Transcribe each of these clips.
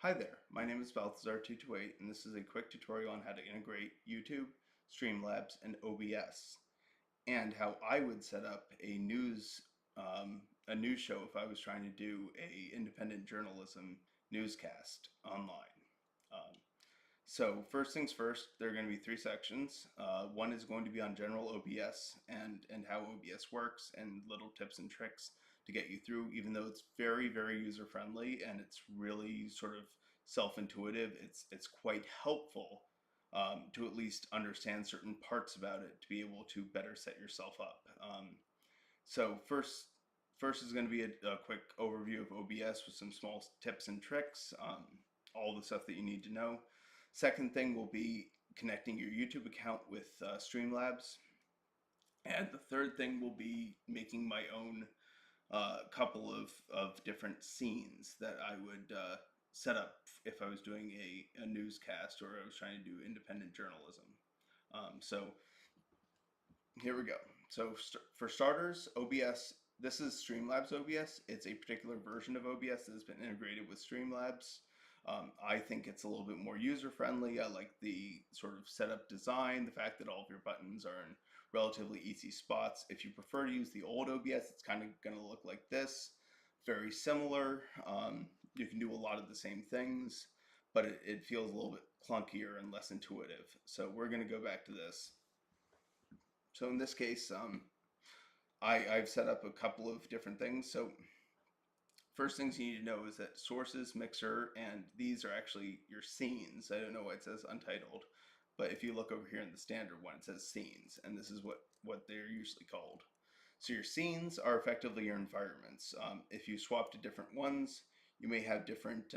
Hi there, my name is Balthazar228 and this is a quick tutorial on how to integrate YouTube, Streamlabs, and OBS, and how I would set up a news show if I was trying to do a independent journalism newscast online. Um, so first things first, there are going to be three sections. One is going to be on general OBS and how OBS works and little tips and tricks to get you through, even though it's very user friendly and it's really sort of self-intuitive. It's quite helpful to at least understand certain parts about it to be able to better set yourself up. So first is going to be a quick overview of OBS with some small tips and tricks, all the stuff that you need to know. Second thing will be connecting your YouTube account with Streamlabs. And the third thing will be making my own couple of different scenes that I would set up if I was doing a newscast or I was trying to do independent journalism. So here we go. So for starters, OBS, this is Streamlabs OBS. It's a particular version of OBS that has been integrated with Streamlabs. I think it's a little bit more user-friendly. I like the sort of setup design, the fact that all of your buttons are in relatively easy spots. If you prefer to use the old OBS, it's kind of going to look like this. Very similar. You can do a lot of the same things, but it feels a little bit clunkier and less intuitive. So we're going to go back to this. So in this case, I've set up a couple of different things. So first things you need to know is that sources, mixer, and these are actually your scenes. I don't know why it says untitled, but if you look over here in the standard one, it says scenes, and this is what they're usually called. So your scenes are effectively your environments. If you swap to different ones, you may have different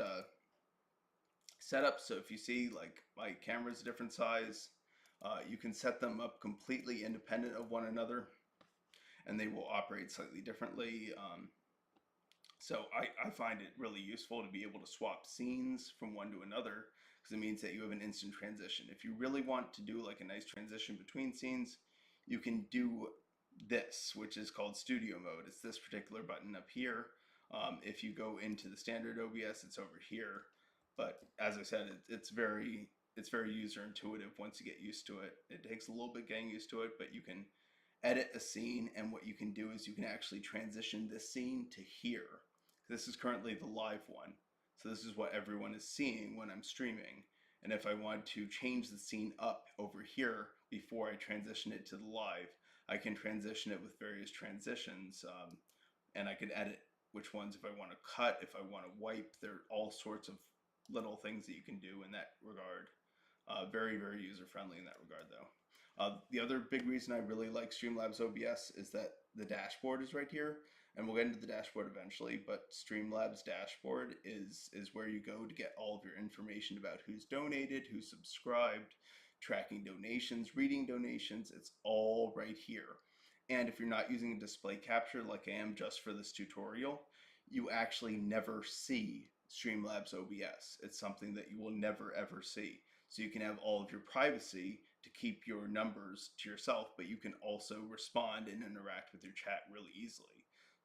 setups. So if you see like my camera's a different size, you can set them up completely independent of one another and they will operate slightly differently. So I find it really useful to be able to swap scenes from one to another because it means that you have an instant transition. If you really want to do like a nice transition between scenes, you can do this, which is called studio mode. It's this particular button up here. If you go into the standard OBS, it's over here. But as I said, it's very user intuitive once you get used to it. It takes a little bit getting used to it, but you can edit a scene, and what you can do is you can actually transition this scene to here. This is currently the live one, so this is what everyone is seeing when I'm streaming. And if I want to change the scene up over here before I transition it to the live, I can transition it with various transitions, and I can edit which ones if I want to cut, if I want to wipe. There are all sorts of little things that you can do in that regard. Very user friendly in that regard, though. The other big reason I really like Streamlabs OBS is that the dashboard is right here, and we'll get into the dashboard eventually, but Streamlabs dashboard is where you go to get all of your information about who's donated, who's subscribed, tracking donations, reading donations. It's all right here. And if you're not using a display capture like I am just for this tutorial, you actually never see Streamlabs OBS. It's something that you will never ever see. So you can have all of your privacy to keep your numbers to yourself, but you can also respond and interact with your chat really easily.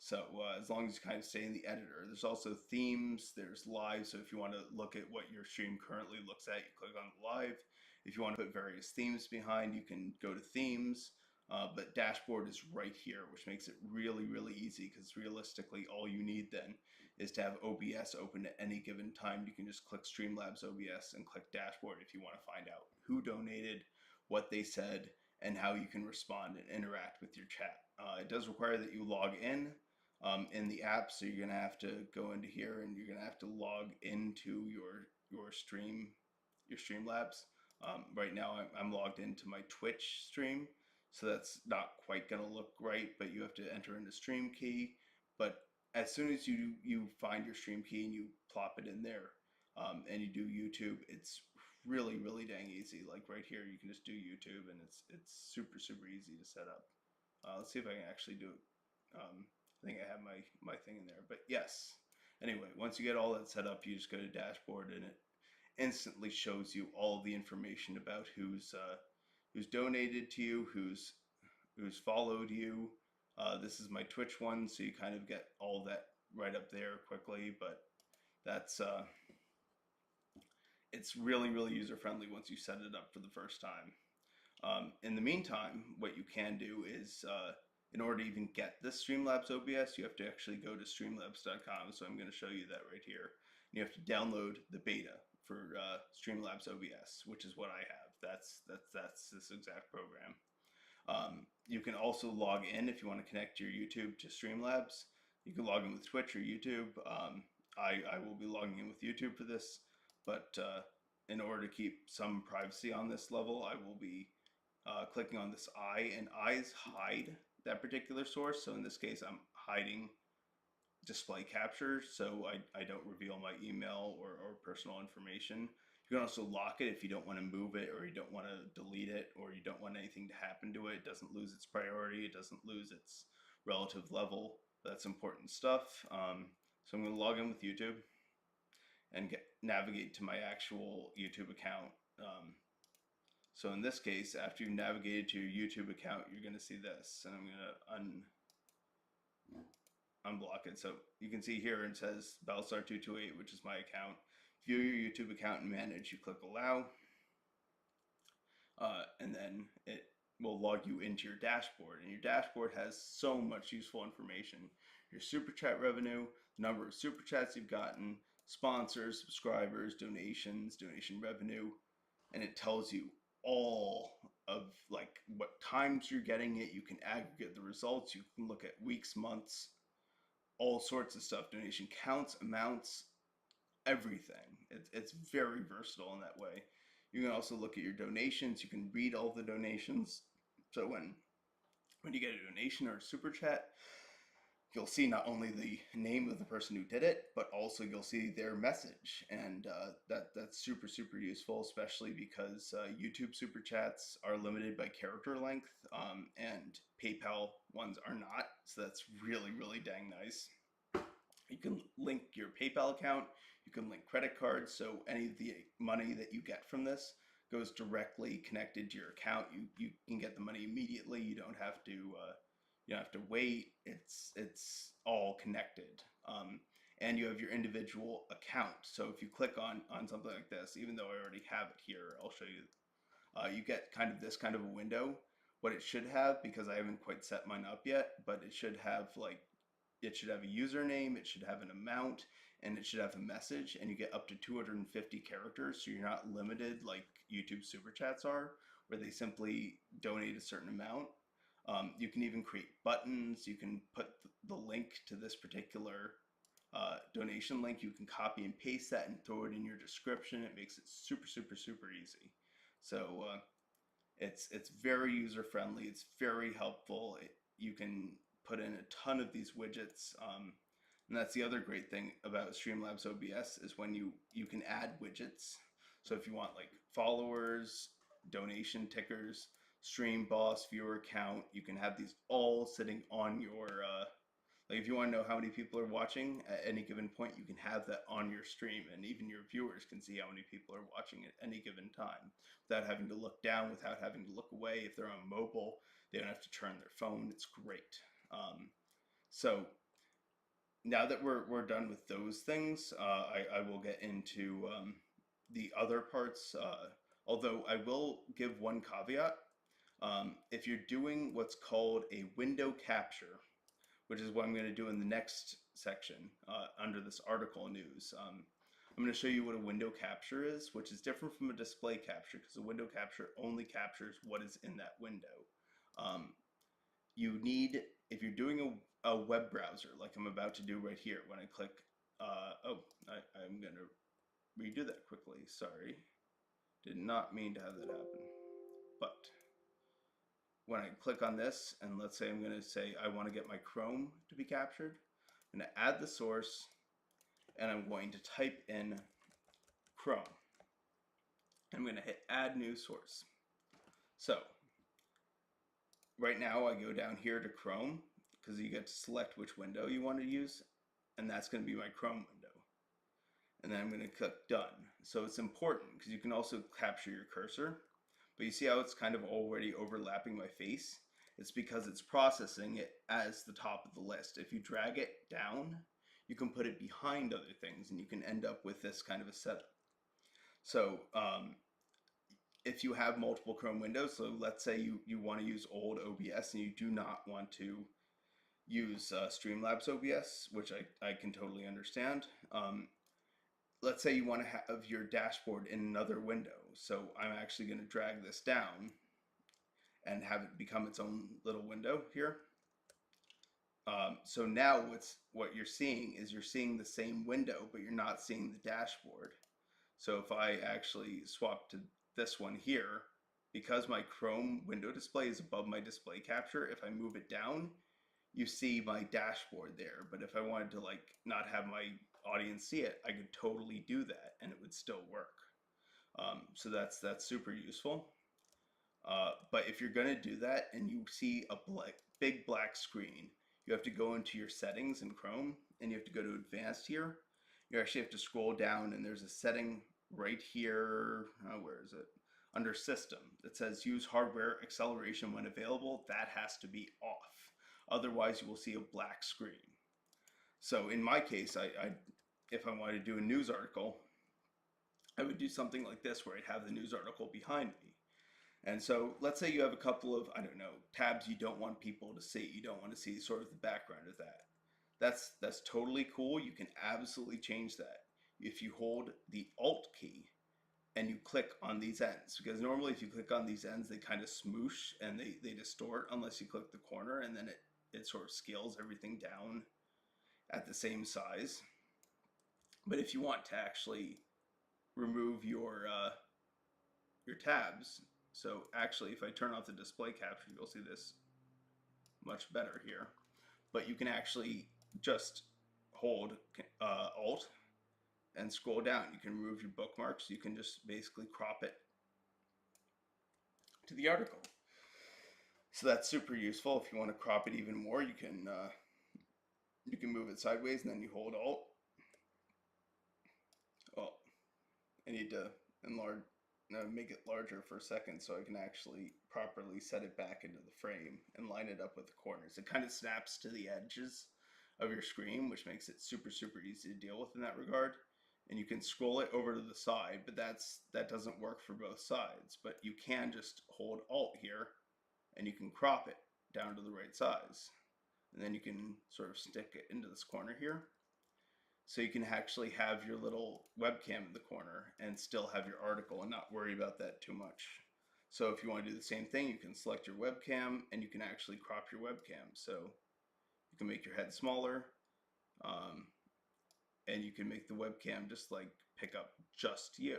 So as long as you kind of stay in the editor. There's also themes, there's live, so if you want to look at what your stream currently looks at, you click on live. If you want to put various themes behind, you can go to themes. But dashboard is right here, which makes it really easy because realistically all you need then is to have OBS open at any given time. You can just click Streamlabs OBS and click dashboard if you want to find out who donated, what they said, and how you can respond and interact with your chat. It does require that you log in the app, so you're going to have to go into here and you're going to have to log into your Streamlabs. Right now I'm logged into my Twitch stream, so that's not quite going to look right, but you have to enter in the stream key. But as soon as you find your stream key and you plop it in there, and you do YouTube, it's really dang easy. Like right here, you can just do YouTube, and it's super easy to set up. Let's see if I can actually do it. I think I have my thing in there, but yes. Anyway, once you get all that set up, you just go to dashboard, and it instantly shows you all of the information about who's donated to you, who's followed you. This is my Twitch one, so you kind of get all that right up there quickly, but that's it's really, really user-friendly once you set it up for the first time. In the meantime, what you can do is, in order to even get this Streamlabs OBS, you have to actually go to streamlabs.com. So I'm going to show you that right here. And you have to download the beta for Streamlabs OBS, which is what I have. That's this exact program. You can also log in if you want to connect your YouTube to Streamlabs. You can log in with Twitch or YouTube. I will be logging in with YouTube for this, but in order to keep some privacy on this level, I will be clicking on this eye, and eyes hide that particular source. So in this case, I'm hiding display capture, so I don't reveal my email or personal information. You can also lock it if you don't want to move it, or you don't want to delete it, or you don't want anything to happen to it. It doesn't lose its priority, it doesn't lose its relative level. That's important stuff. So I'm going to log in with YouTube and navigate to my actual YouTube account. So in this case, after you've navigated to your YouTube account, you're going to see this, and I'm going to unblock it. So you can see here it says Battlestar228, which is my account. View your YouTube account and manage. You click allow, and then it will log you into your dashboard. And your dashboard has so much useful information: your super chat revenue, the number of super chats you've gotten, sponsors, subscribers, donations, donation revenue, and it tells you all of like what times you're getting it. You can aggregate the results. You can look at weeks, months, all sorts of stuff, donation counts, amounts, everything. It's very versatile in that way. You can also look at your donations. You can read all the donations. So when you get a donation or a super chat, you'll see not only the name of the person who did it, but also you'll see their message. And that's super, super useful, especially because YouTube super chats are limited by character length, and PayPal ones are not. So that's really, really dang nice. You can link your PayPal account. You can link credit cards. So any of the money that you get from this goes directly connected to your account. You can get the money immediately. You don't have to wait. It's all connected. And you have your individual account. So if you click on something like this, even though I already have it here, I'll show you. You get this kind of a window. What it should have, because I haven't quite set mine up yet, but it should have it should have a username, it should have an amount, and it should have a message, and you get up to 250 characters, so you're not limited like YouTube super chats are, where they simply donate a certain amount. You can even create buttons. You can put the link to this particular donation link. You can copy and paste that and throw it in your description. It makes it super, super, super easy. So it's very user friendly. It's very helpful. You can put in a ton of these widgets. And that's the other great thing about Streamlabs OBS is when you can add widgets. So if you want like followers, donation tickers, stream boss, viewer count, you can have these all sitting on your, like if you want to know how many people are watching at any given point, you can have that on your stream, and even your viewers can see how many people are watching at any given time without having to look down, without having to look away. If they're on mobile, they don't have to turn their phone. It's great. So now that we're done with those things, I will get into the other parts, although I will give one caveat. If you're doing what's called a window capture, which is what I'm going to do in the next section under this article news, I'm going to show you what a window capture is, which is different from a display capture, because a window capture only captures what is in that window. You need, if you're doing a web browser, like I'm about to do right here, when I click, I'm going to redo that quickly, sorry. Did not mean to have that happen. But when I click on this, and let's say I'm going to say I want to get my Chrome to be captured, I'm going to add the source, and I'm going to type in Chrome. I'm going to hit add new source. So right now I go down here to Chrome, because you get to select which window you want to use, and that's going to be my Chrome window. And then I'm going to click done. So it's important because you can also capture your cursor, but you see how it's kind of already overlapping my face? It's because it's processing it as the top of the list. If you drag it down, you can put it behind other things, and you can end up with this kind of a setup. So if you have multiple Chrome windows, so let's say you want to use old OBS and you do not want to use Streamlabs OBS, which I can totally understand. Let's say you want to have your dashboard in another window. So I'm actually going to drag this down and have it become its own little window here. So now what you're seeing is you're seeing the same window, but you're not seeing the dashboard. So if I actually swap to this one here, because my Chrome window display is above my display capture, if I move it down, you see my dashboard there. But if I wanted to like not have my audience see it, I could totally do that and it would still work. So that's super useful. But if you're going to do that and you see a big black screen, you have to go into your settings in Chrome and you have to go to advanced here. You actually have to scroll down and there's a setting right here. Where is it? Under system that says use hardware acceleration when available. That has to be off. Otherwise you will see a black screen. So in my case, if I wanted to do a news article, I would do something like this where I'd have the news article behind me. And so let's say you have a couple of, I don't know, tabs you don't want people to see. You don't want to see sort of the background of that. That's totally cool. You can absolutely change that if you hold the Alt key and you click on these ends. Because normally if you click on these ends, they kind of smoosh and they distort unless you click the corner, and then it sort of scales everything down at the same size. But if you want to actually remove your tabs, so actually if I turn off the display capture, you'll see this much better here. But you can actually just hold Alt and scroll down. You can remove your bookmarks. You can just basically crop it to the article. So that's super useful. If you want to crop it even more, you can move it sideways and then you hold Alt. Oh, I need to make it larger for a second so I can actually properly set it back into the frame and line it up with the corners. It kind of snaps to the edges of your screen, which makes it super easy to deal with in that regard. And you can scroll it over to the side, but that doesn't work for both sides. But you can just hold Alt here and you can crop it down to the right size. And then you can sort of stick it into this corner here. So you can actually have your little webcam in the corner and still have your article and not worry about that too much. So if you want to do the same thing, you can select your webcam and you can actually crop your webcam. So you can make your head smaller, and you can make the webcam just like pick up just you.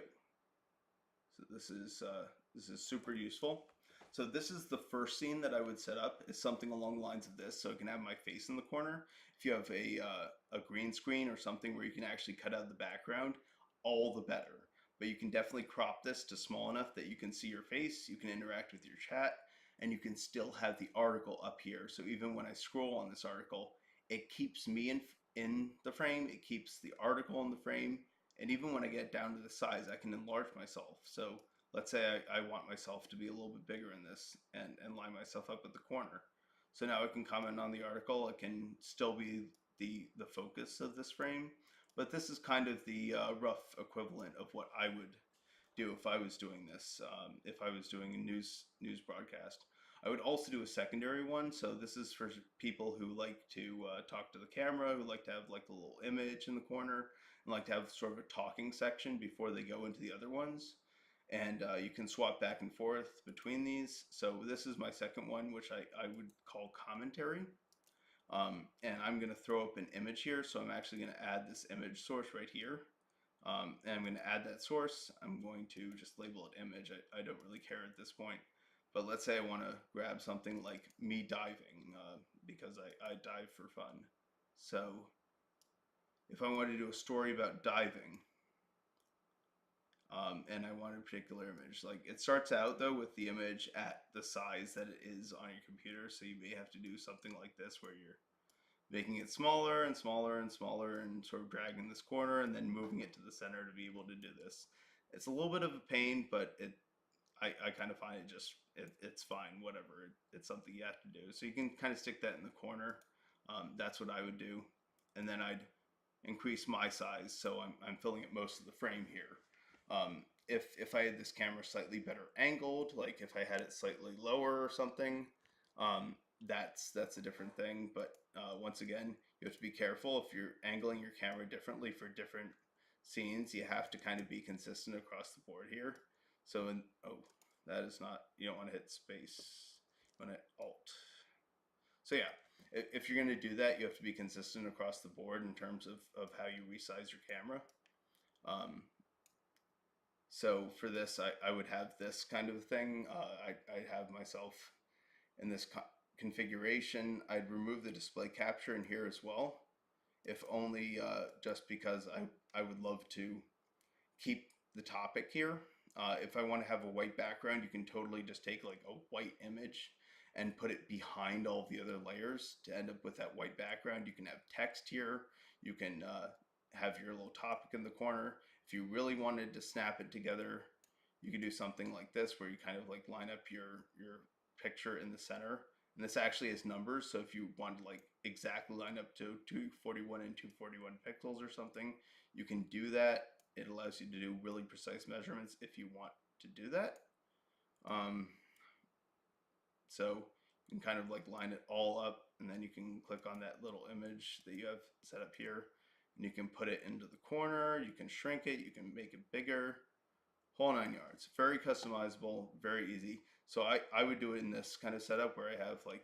So this is super useful. So this is the first scene that I would set up, is something along the lines of this, so I can have my face in the corner. If you have a green screen or something where you can actually cut out the background, all the better. But you can definitely crop this to small enough that you can see your face, you can interact with your chat, and you can still have the article up here. So even when I scroll on this article, it keeps me in the frame, it keeps the article in the frame, and even when I get down to the size, I can enlarge myself. So let's say I want myself to be a little bit bigger in this and line myself up at the corner. So now I can comment on the article. It can still be the focus of this frame, but this is kind of the rough equivalent of what I would do if I was doing this, if I was doing a news broadcast. I would also do a secondary one. So this is for people who like to talk to the camera, who like to have like a little image in the corner, and like to have sort of a talking section before they go into the other ones. And you can swap back and forth between these. So this is my second one, which I would call commentary. And I'm going to throw up an image here. So I'm actually going to add this image source right here. And I'm going to add that source. I'm going to just label it image. I don't really care at this point. But let's say I want to grab something like me diving, because I dive for fun. So if I want to do a story about diving, and I want a particular image, like it starts out though with the image at the size that it is on your computer. So you may have to do something like this where you're making it smaller and smaller and smaller and sort of dragging this corner and then moving it to the center to be able to do this. It's a little bit of a pain, but I kind of find it's fine, whatever. It's something you have to do. So you can kind of stick that in the corner. That's what I would do. And then I'd increase my size so I'm filling up most of the frame here. If I had this camera slightly better angled, like if I had it slightly lower or something, that's a different thing. But once again, you have to be careful if you're angling your camera differently for different scenes. You have to kind of be consistent across the board here. So that is not, you don't want to hit space, you want to hit Alt. So yeah, if you're going to do that, you have to be consistent across the board in terms of how you resize your camera. So for this, I would have this kind of a thing. I'd have myself in this configuration. I'd remove the display capture in here as well, if only just because I would love to keep the topic here. If I want to have a white background, you can totally just take like a white image and put it behind all the other layers to end up with that white background. You can have text here. You can have your little topic in the corner. If you really wanted to snap it together, you could do something like this where you kind of like line up your picture in the center. And this actually has numbers, so if you want to like exactly line up to 241 and 241 pixels or something, you can do that. It allows you to do really precise measurements if you want to do that. So you can kind of like line it all up, and then you can click on that little image that you have set up here, and you can put it into the corner, you can shrink it, you can make it bigger, whole 9 yards. Very customizable, very easy. So I would do it in this kind of setup where I have like,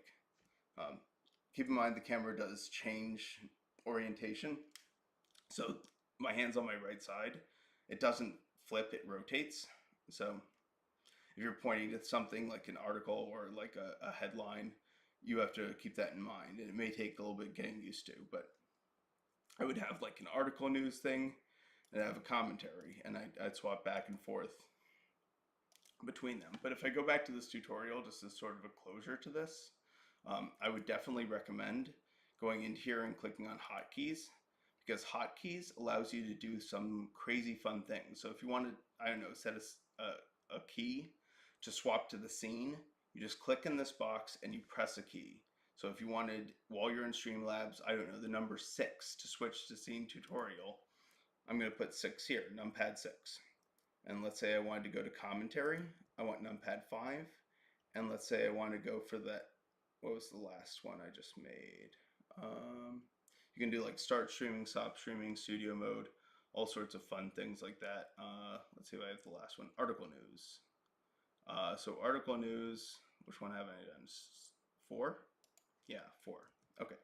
keep in mind the camera does change orientation. So my hand's on my right side. It doesn't flip, it rotates. So if you're pointing to something like an article or like a headline, you have to keep that in mind. And it may take a little bit getting used to, but I would have like an article news thing and I have a commentary, and I'd swap back and forth between them. But if I go back to this tutorial, just as sort of a closure to this, I would definitely recommend going in here and clicking on hotkeys, because hotkeys allows you to do some crazy fun things. So if you want to, I don't know, set a key to swap to the scene, you just click in this box and you press a key. So if you wanted, while you're in Streamlabs, I don't know, the number 6 to switch to scene tutorial, I'm going to put 6 here, numpad 6. And let's say I wanted to go to commentary, I want numpad 5. And let's say I want to go for that, what was the last one I just made? You can do like start streaming, stop streaming, studio mode, all sorts of fun things like that. Let's see if I have the last one, article news. So article news, which one have I done? 4? Yeah, 4. Okay.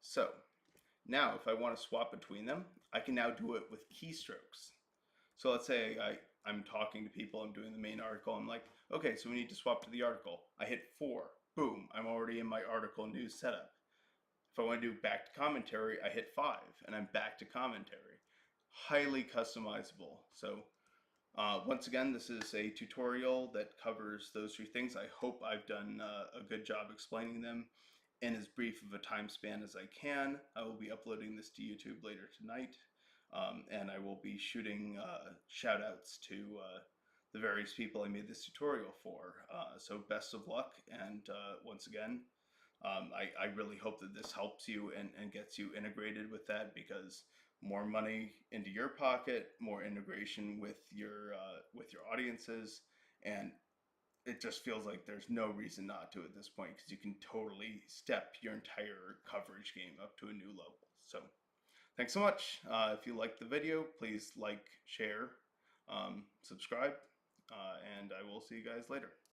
So now if I want to swap between them, I can now do it with keystrokes. So let's say I'm talking to people, I'm doing the main article, I'm like, okay, so we need to swap to the article. I hit 4, boom, I'm already in my article news setup. If I want to do back to commentary, I hit 5 and I'm back to commentary. Highly customizable. So once again, this is a tutorial that covers those 3 things. I hope I've done a good job explaining them in as brief of a time span as I can. I will be uploading this to YouTube later tonight, and I will be shooting shout outs to the various people I made this tutorial for. So best of luck, and once again, I really hope that this helps you and gets you integrated with that, because more money into your pocket, more integration with your audiences, and it just feels like there's no reason not to at this point, because you can totally step your entire coverage game up to a new level. So thanks so much. If you liked the video, please like, share, subscribe, and I will see you guys later.